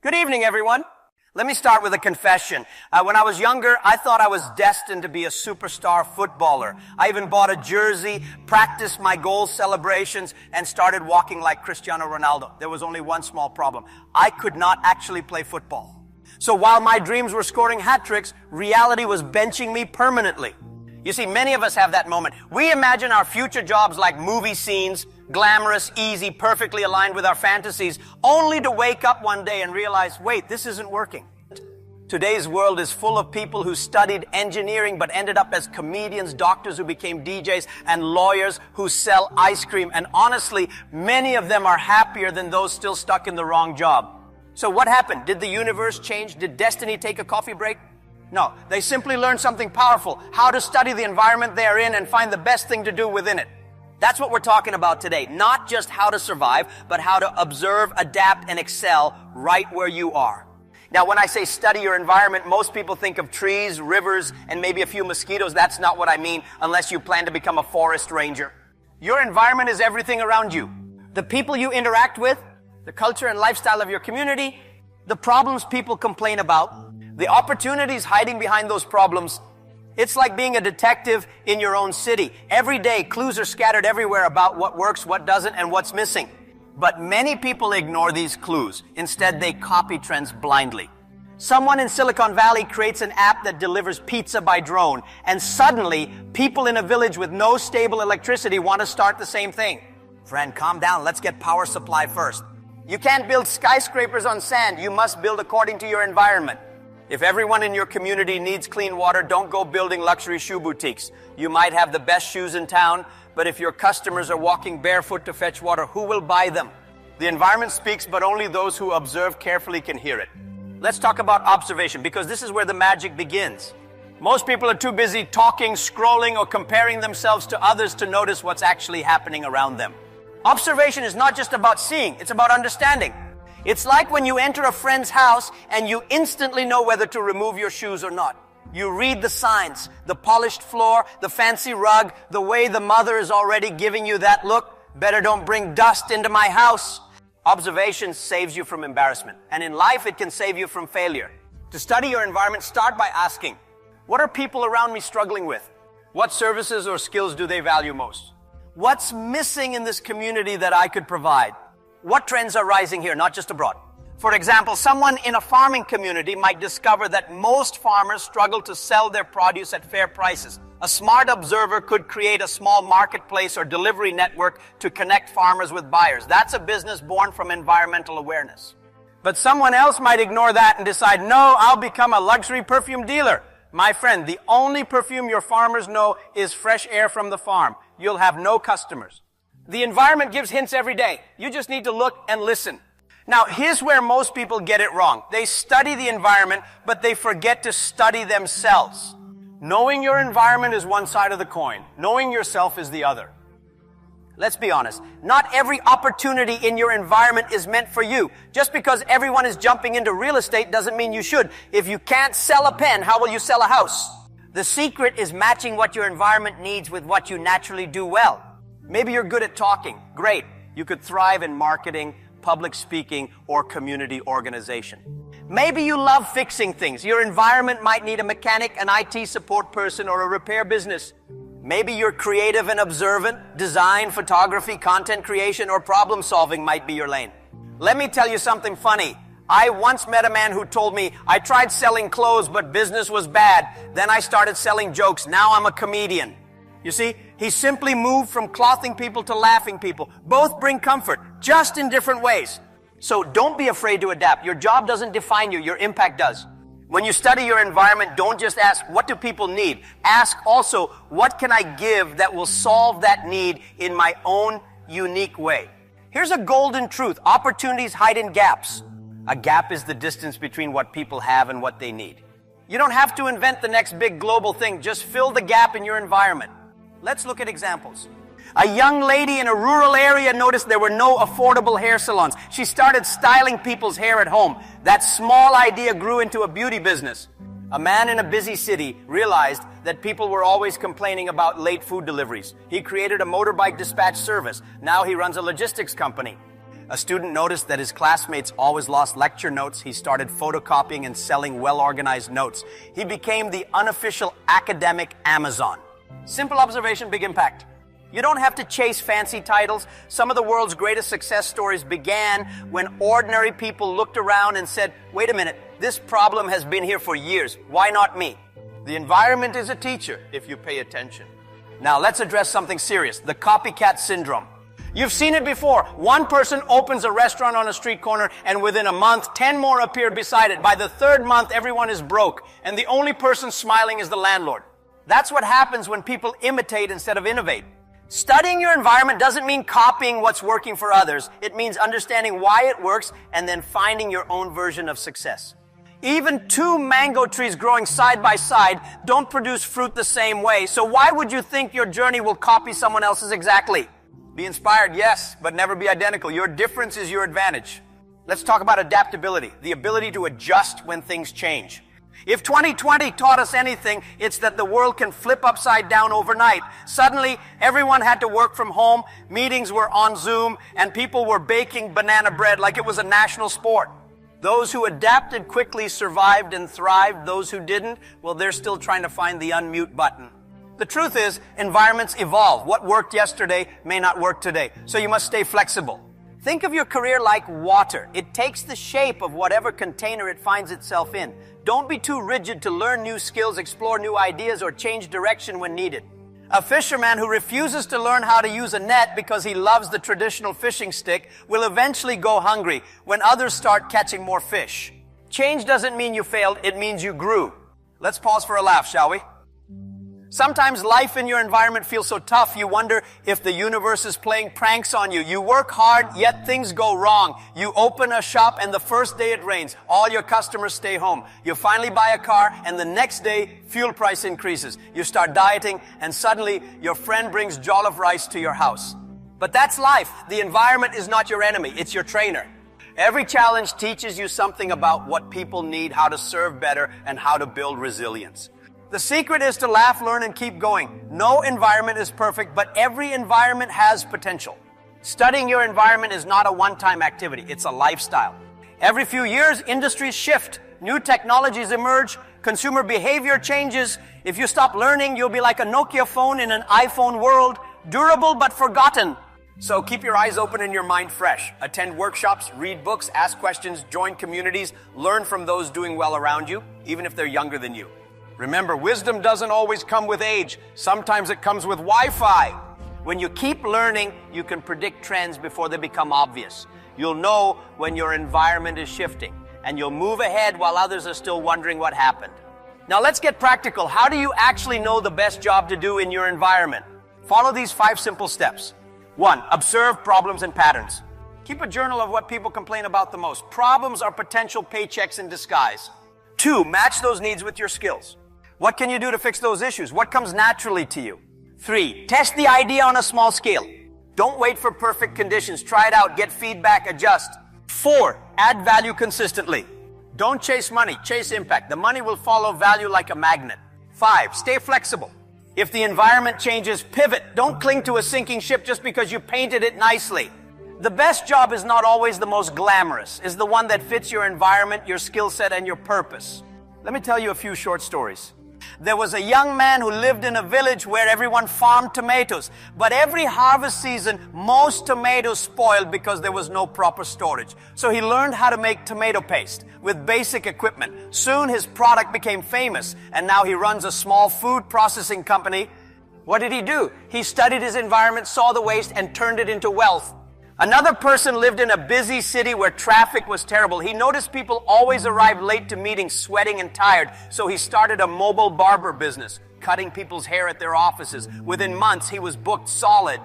Good evening, everyone. Let me start with a confession. When I was younger, I thought I was destined to be a superstar footballer. I even bought a jersey, practiced my goal celebrations, and started walking like Cristiano Ronaldo. There was only one small problem. I could not actually play football. So while my dreams were scoring hat tricks, reality was benching me permanently. You see, many of us have that moment. We imagine our future jobs like movie scenes, glamorous, easy, perfectly aligned with our fantasies, only to wake up one day and realize, wait, this isn't working. Today's world is full of people who studied engineering but ended up as comedians, doctors who became DJs, and lawyers who sell ice cream. And honestly, many of them are happier than those still stuck in the wrong job. So what happened? Did the universe change? Did destiny take a coffee break? No, they simply learned something powerful, how to study the environment they are in and find the best thing to do within it. That's what we're talking about today. Not just how to survive, but how to observe, adapt, and excel right where you are. Now, when I say study your environment, most people think of trees, rivers, and maybe a few mosquitoes. That's not what I mean, unless you plan to become a forest ranger. Your environment is everything around you. The people you interact with, the culture and lifestyle of your community, the problems people complain about, the opportunities hiding behind those problems. It's like being a detective in your own city. Every day, clues are scattered everywhere about what works, what doesn't, and what's missing. But many people ignore these clues. Instead, they copy trends blindly. Someone in Silicon Valley creates an app that delivers pizza by drone, and suddenly, people in a village with no stable electricity want to start the same thing. Friend, calm down. Let's get power supply first. You can't build skyscrapers on sand. You must build according to your environment. If everyone in your community needs clean water, don't go building luxury shoe boutiques. You might have the best shoes in town, but if your customers are walking barefoot to fetch water, who will buy them? The environment speaks, but only those who observe carefully can hear it. Let's talk about observation, because this is where the magic begins. Most people are too busy talking, scrolling, or comparing themselves to others to notice what's actually happening around them. Observation is not just about seeing, it's about understanding. It's like when you enter a friend's house and you instantly know whether to remove your shoes or not. You read the signs, the polished floor, the fancy rug, the way the mother is already giving you that look. Better don't bring dust into my house. Observation saves you from embarrassment. And in life, it can save you from failure. To study your environment, start by asking, what are people around me struggling with? What services or skills do they value most? What's missing in this community that I could provide? What trends are rising here, not just abroad? For example, someone in a farming community might discover that most farmers struggle to sell their produce at fair prices. A smart observer could create a small marketplace or delivery network to connect farmers with buyers. That's a business born from environmental awareness. But someone else might ignore that and decide, no, I'll become a luxury perfume dealer. My friend, the only perfume your farmers know is fresh air from the farm. You'll have no customers. The environment gives hints every day. You just need to look and listen. Now, here's where most people get it wrong. They study the environment, but they forget to study themselves. Knowing your environment is one side of the coin. Knowing yourself is the other. Let's be honest. Not every opportunity in your environment is meant for you. Just because everyone is jumping into real estate doesn't mean you should. If you can't sell a pen, how will you sell a house? The secret is matching what your environment needs with what you naturally do well. Maybe you're good at talking. Great. You could thrive in marketing, public speaking, or community organization. Maybe you love fixing things. Your environment might need a mechanic, an IT support person, or a repair business. Maybe you're creative and observant. Design, photography, content creation, or problem solving might be your lane. Let me tell you something funny. I once met a man who told me, I tried selling clothes, but business was bad. Then I started selling jokes. Now I'm a comedian. You see, he simply moved from clothing people to laughing people. Both bring comfort, just in different ways. So don't be afraid to adapt. Your job doesn't define you, your impact does. When you study your environment, don't just ask, what do people need? Ask also, what can I give that will solve that need in my own unique way? Here's a golden truth. Opportunities hide in gaps. A gap is the distance between what people have and what they need. You don't have to invent the next big global thing. Just fill the gap in your environment. Let's look at examples. A young lady in a rural area noticed there were no affordable hair salons. She started styling people's hair at home. That small idea grew into a beauty business. A man in a busy city realized that people were always complaining about late food deliveries. He created a motorbike dispatch service. Now he runs a logistics company. A student noticed that his classmates always lost lecture notes. He started photocopying and selling well-organized notes. He became the unofficial academic Amazon. Simple observation, big impact. You don't have to chase fancy titles. Some of the world's greatest success stories began when ordinary people looked around and said, wait a minute, this problem has been here for years. Why not me? The environment is a teacher if you pay attention. Now let's address something serious, the copycat syndrome. You've seen it before. One person opens a restaurant on a street corner and within a month, 10 more appear beside it. By the third month, everyone is broke and the only person smiling is the landlord. That's what happens when people imitate instead of innovate. Studying your environment doesn't mean copying what's working for others. It means understanding why it works and then finding your own version of success. Even two mango trees growing side by side don't produce fruit the same way. So why would you think your journey will copy someone else's exactly? Be inspired, yes, but never be identical. Your difference is your advantage. Let's talk about adaptability, the ability to adjust when things change. If 2020 taught us anything, it's that the world can flip upside down overnight. Suddenly, everyone had to work from home, meetings were on Zoom, and people were baking banana bread like it was a national sport. Those who adapted quickly survived and thrived. Those who didn't, well, they're still trying to find the unmute button. The truth is, environments evolve. What worked yesterday may not work today, so you must stay flexible. Think of your career like water. It takes the shape of whatever container it finds itself in. Don't be too rigid to learn new skills, explore new ideas, or change direction when needed. A fisherman who refuses to learn how to use a net because he loves the traditional fishing stick will eventually go hungry when others start catching more fish. Change doesn't mean you failed, it means you grew. Let's pause for a laugh, shall we? Sometimes life in your environment feels so tough, you wonder if the universe is playing pranks on you. You work hard, yet things go wrong. You open a shop and the first day it rains. All your customers stay home. You finally buy a car and the next day, fuel price increases. You start dieting and suddenly your friend brings jollof rice to your house. But that's life. The environment is not your enemy, it's your trainer. Every challenge teaches you something about what people need, how to serve better, and how to build resilience. The secret is to laugh, learn, and keep going. No environment is perfect, but every environment has potential. Studying your environment is not a one-time activity. It's a lifestyle. Every few years, industries shift. New technologies emerge. Consumer behavior changes. If you stop learning, you'll be like a Nokia phone in an iPhone world. Durable but forgotten. So keep your eyes open and your mind fresh. Attend workshops, read books, ask questions, join communities, learn from those doing well around you, even if they're younger than you. Remember, wisdom doesn't always come with age. Sometimes it comes with Wi-Fi. When you keep learning, you can predict trends before they become obvious. You'll know when your environment is shifting, and you'll move ahead while others are still wondering what happened. Now let's get practical. How do you actually know the best job to do in your environment? Follow these 5 simple steps. 1. Observe problems and patterns. Keep a journal of what people complain about the most. Problems are potential paychecks in disguise. 2. Match those needs with your skills. What can you do to fix those issues? What comes naturally to you? 3. Test the idea on a small scale. Don't wait for perfect conditions. Try it out. Get feedback. Adjust. 4. Add value consistently. Don't chase money. Chase impact. The money will follow value like a magnet. 5. Stay flexible. If the environment changes, pivot. Don't cling to a sinking ship just because you painted it nicely. The best job is not always the most glamorous. It's the one that fits your environment, your skill set, and your purpose. Let me tell you a few short stories. There was a young man who lived in a village where everyone farmed tomatoes. But every harvest season, most tomatoes spoiled because there was no proper storage. So he learned how to make tomato paste with basic equipment. Soon his product became famous, and now he runs a small food processing company. What did he do? He studied his environment, saw the waste, and turned it into wealth. Another person lived in a busy city where traffic was terrible. He noticed people always arrived late to meetings, sweating and tired. So he started a mobile barber business, cutting people's hair at their offices. Within months, he was booked solid.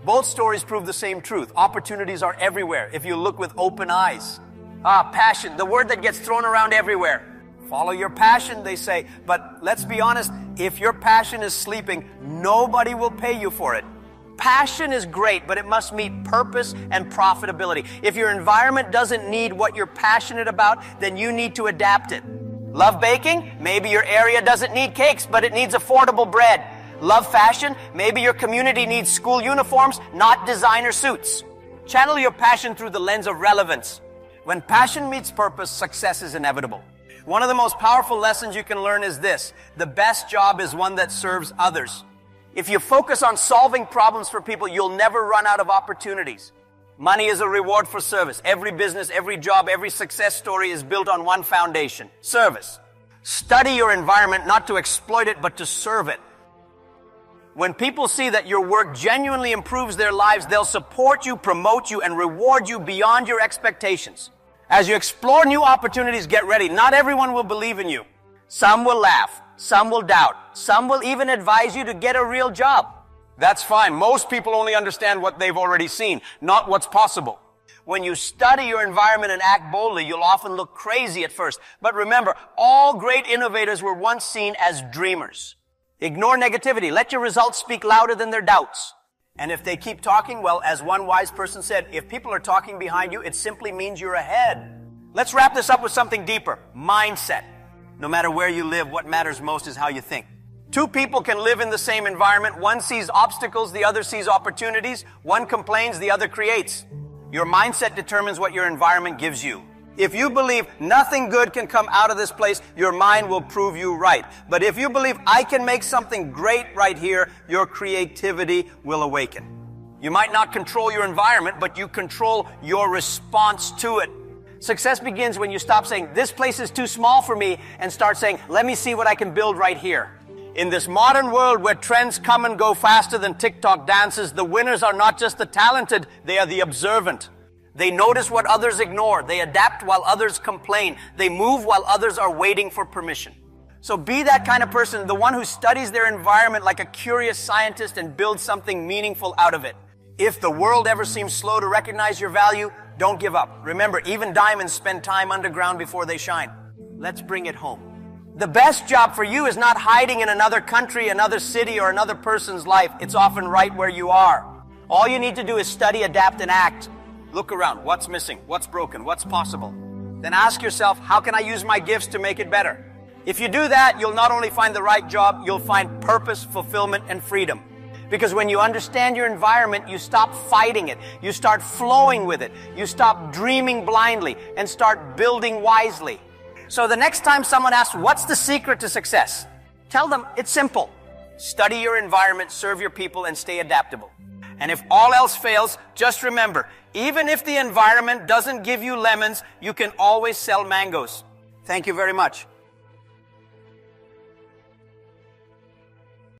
Both stories prove the same truth. Opportunities are everywhere if you look with open eyes. Passion, the word that gets thrown around everywhere. Follow your passion, they say. But let's be honest, if your passion is sleeping, nobody will pay you for it. Passion is great, but it must meet purpose and profitability. If your environment doesn't need what you're passionate about, then you need to adapt it. Love baking? Maybe your area doesn't need cakes, but it needs affordable bread. Love fashion? Maybe your community needs school uniforms, not designer suits. Channel your passion through the lens of relevance. When passion meets purpose, success is inevitable. One of the most powerful lessons you can learn is this: the best job is one that serves others. If you focus on solving problems for people, you'll never run out of opportunities. Money is a reward for service. Every business, every job, every success story is built on one foundation: service. Study your environment not to exploit it, but to serve it. When people see that your work genuinely improves their lives, they'll support you, promote you, and reward you beyond your expectations. As you explore new opportunities, get ready. Not everyone will believe in you. Some will laugh. Some will doubt. Some will even advise you to get a real job. That's fine. Most people only understand what they've already seen, not what's possible. When you study your environment and act boldly, you'll often look crazy at first. But remember, all great innovators were once seen as dreamers. Ignore negativity. Let your results speak louder than their doubts. And if they keep talking, well, as one wise person said, if people are talking behind you, it simply means you're ahead. Let's wrap this up with something deeper. Mindset. No matter where you live, what matters most is how you think. Two people can live in the same environment. One sees obstacles, the other sees opportunities. One complains, the other creates. Your mindset determines what your environment gives you. If you believe nothing good can come out of this place, your mind will prove you right. But if you believe I can make something great right here, your creativity will awaken. You might not control your environment, but you control your response to it. Success begins when you stop saying, this place is too small for me, and start saying, let me see what I can build right here. In this modern world where trends come and go faster than TikTok dances, the winners are not just the talented, they are the observant. They notice what others ignore. They adapt while others complain. They move while others are waiting for permission. So be that kind of person, the one who studies their environment like a curious scientist and builds something meaningful out of it. If the world ever seems slow to recognize your value, don't give up. Remember, even diamonds spend time underground before they shine. Let's bring it home. The best job for you is not hiding in another country, another city, or another person's life. It's often right where you are. All you need to do is study, adapt, and act. Look around. What's missing? What's broken? What's possible? Then ask yourself, how can I use my gifts to make it better? If you do that, you'll not only find the right job, you'll find purpose, fulfillment, and freedom. Because when you understand your environment, you stop fighting it. You start flowing with it. You stop dreaming blindly and start building wisely. So the next time someone asks, what's the secret to success? Tell them it's simple. Study your environment, serve your people, and stay adaptable. And if all else fails, just remember, even if the environment doesn't give you lemons, you can always sell mangoes. Thank you very much.